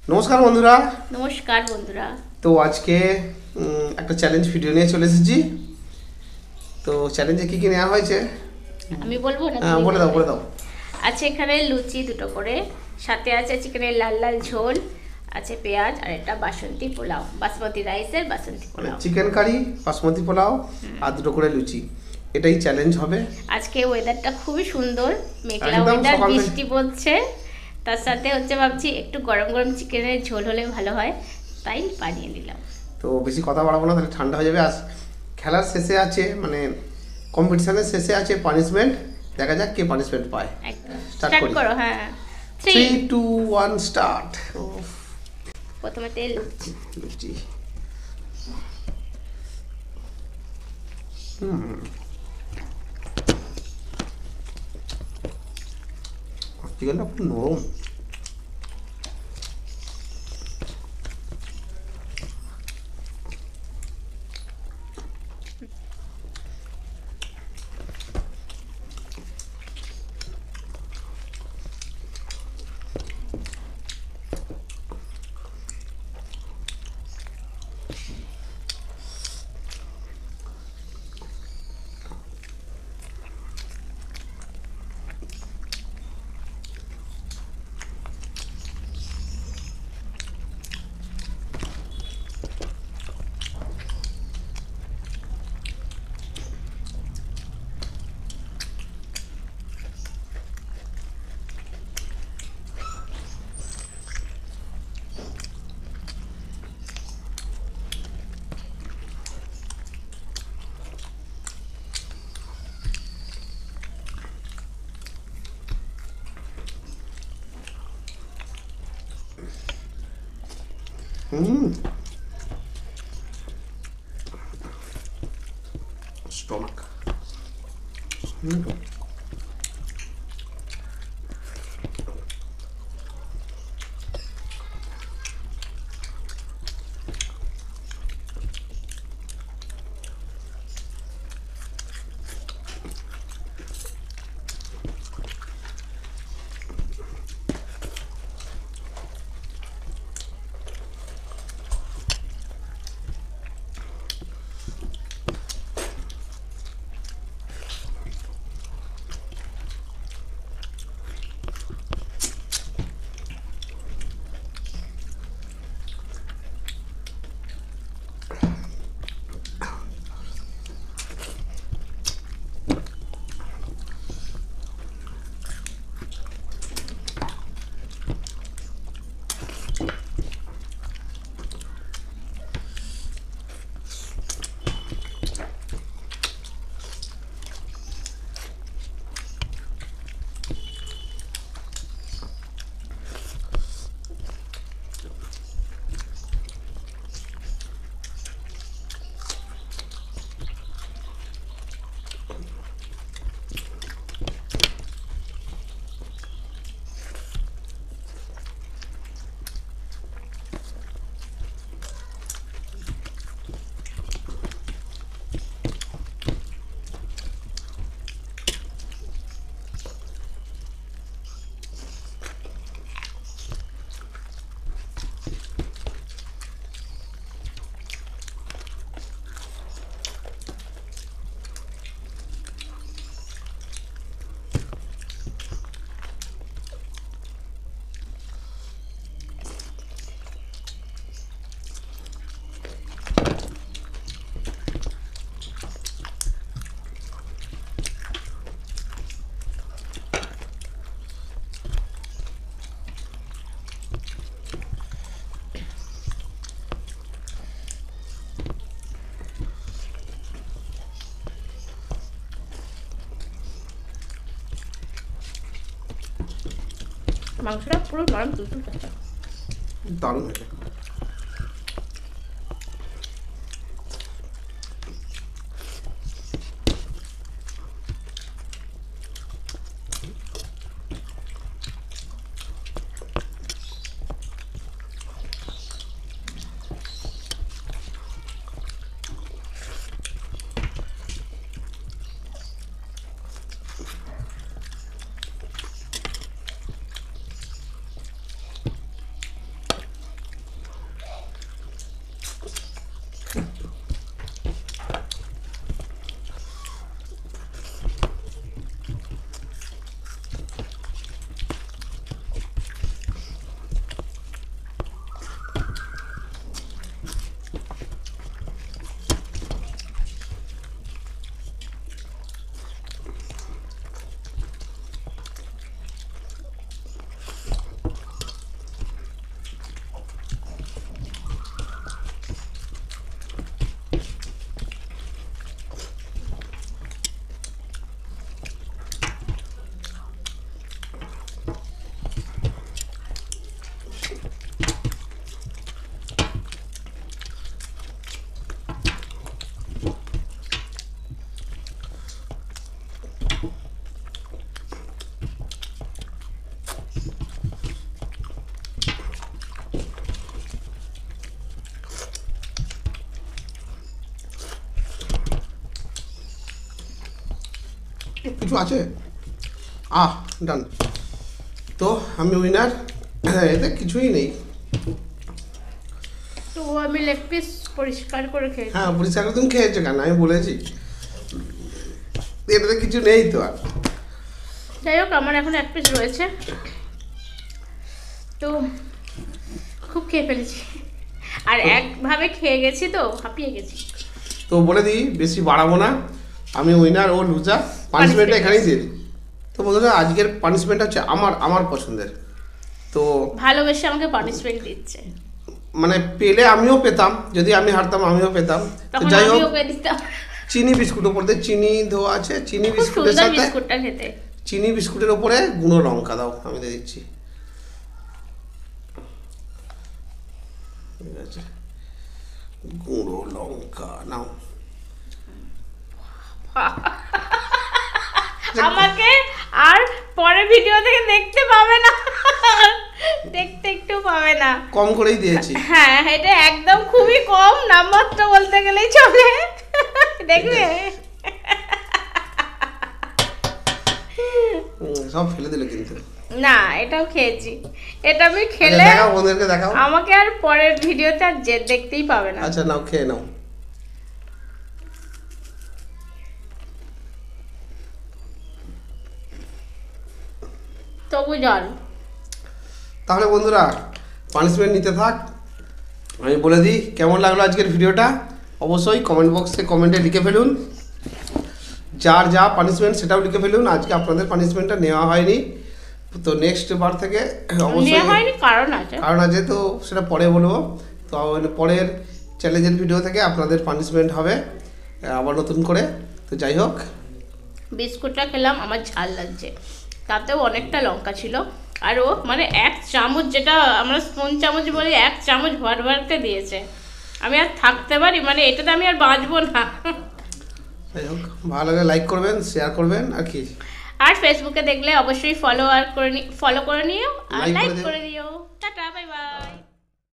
নমস্কার বন্ধুরা। নমস্কার বন্ধুরা। তো আজকে একটা চ্যালেঞ্জ ভিডিও নিয়ে চলে এসেছি। তো চ্যালেঞ্জে কি কি নেওয়া হয়েছে আমি বলবো না তুমি বলে দাও বলবে? বলে দাও। আছে এখানে লুচি দুটো করে, সাথে আছে চিকেনের লাল লাল ঝোল, আছে পেঁয়াজ, আর একটা বাসন্তী পোলাও, বাসমতি রাইসের বাসন্তী মানে পোলাও। চিকেন কারি, বাসমতি পোলাও আর দুটো করে লুচি, এটাই চ্যালেঞ্জ হবে। আজকে ওয়েদারটা খুবই সুন্দর, মেঘলা একদম ওয়েদার, সকাল থেকে। বৃষ্টি পড়ছে। তার সাথে হচ্ছে ভাবছি একটু গরম গরম চিকেনের ঝোল হলে ভালো হয়, তাই বানিয়ে নিলাম। তো বেশি কথা বাড়াবো না, তাহলে ঠান্ডা হয়ে যাবে। আর খেলার শেষে আছে, মানে কম্পিটিশনের শেষে আছে পানিশমেন্ট। দেখা যাক কে পানিশমেন্ট পায়। একদম স্টার্ট স্টার্ট করি। করো। হ্যাঁ, 3 3। 2 1 স্টার্ট। প্রথমে তেল। লুচি। চিকেনটা খুব নরম। হুম, স্টমাক। মাংসটা পুরো নরম তুলতুল করতে। দারুণ হয়েছে। কিছু আছে ডান। তো আমি উইনার, এতে কিছুই নেই। তো আমি লেগ পিস পরিষ্কার করে খেয়েছি। হ্যাঁ পরিষ্কার করে তুমি খেয়েছো কেন, আমি বলেছি এটাতে কিছু নেই তো আর। যাই হোক আমার এখন এক পিস রয়েছে, তো খুব খেয়ে ফেলেছি আর একভাবে খেয়ে গেছি তো হাঁপিয়ে গেছি। তো বলে দিই বেশি বাড়াবো না, আমি উইনার ও লুজার, পানিশমেন্টটা এখানেই দিয়ে দিই। তো বন্ধুরা আজকের পানিশমেন্ট হচ্ছে আমার পছন্দের। তো ভালোবেসে আমাকে পানিশমেন্ট দিচ্ছে, মানে পেলে আমিও পেতাম, যদি আমি হারতাম আমিও পেতাম। তো তখন যাই হোক, আমি ওকে দিতাম। চিনি বিস্কুট ওপর দিয়ে চিনি দেওয়া আছে, চিনি খুব বিস্কুটের সুন্দর সাথে বিস্কুটটা খেতে। চিনি বিস্কুটের ওপরে গুঁড়ো লঙ্কা দাও, আমি দিয়ে দিচ্ছি। ঠিক আছে, গুঁড়ো লঙ্কা নাও। আমাকে আর পরে ভিডিও থেকে দেখতে পাবে না, দেখতে একটু পাবে না। কম করেই দিয়েছি। হ্যাঁ এটা একদম খুবই কম, নামমাত্র বলতে গেলেই চলে। দেখবে সব ফেলে দিল কিন্তু। না এটাও খেয়েছি, এটা আমি খেলে দেখাও বন্ধুদেরকে দেখাও। আমাকে আর পরের ভিডিওতে আর দেখতেই পাবে না। আচ্ছা নাও খেয়ে নাও। তবু জল। তাহলে বন্ধুরা পানিশমেন্ট নিতে থাক, আমি বলে দিই কেমন লাগলো আজকের ভিডিওটা। অবশ্যই কমেন্ট বক্সে কমেন্টে লিখে ফেলুন, যার যা পানিশমেন্ট সেটাও লিখে ফেলুন। আজকে আপনাদের পানিশমেন্টটা নেওয়া হয়নি, তো নেক্সট বার থেকে অবশ্যই নেওয়া হয়নি, কারণ আছে তো সেটা পরে বলবো। তো পরের চ্যালেঞ্জের ভিডিও থেকে আপনাদের পানিশমেন্ট হবে আবার নতুন করে। তো যাই হোক, বিস্কুটটা খেলাম, আমার ঝাল লাগছে, তাতেও অনেকটা লঙ্কা ছিল। আর ও মানে এক চামচ, যেটা আমরা স্পুন চামচ বলি, এক চামচ ভর ভরতে দিয়েছে। আমি আর থাকতে পারি, মানে এটাতে আমি আর বাঁচবো না। যাই হোক, ভালো লাগে লাইক করবেন, শেয়ার করবেন আর কি। আর ফেসবুকে দেখলে অবশ্যই ফলো করে নিও আর Like লাইক করে দিও। করে দিও। Tata, bye bye.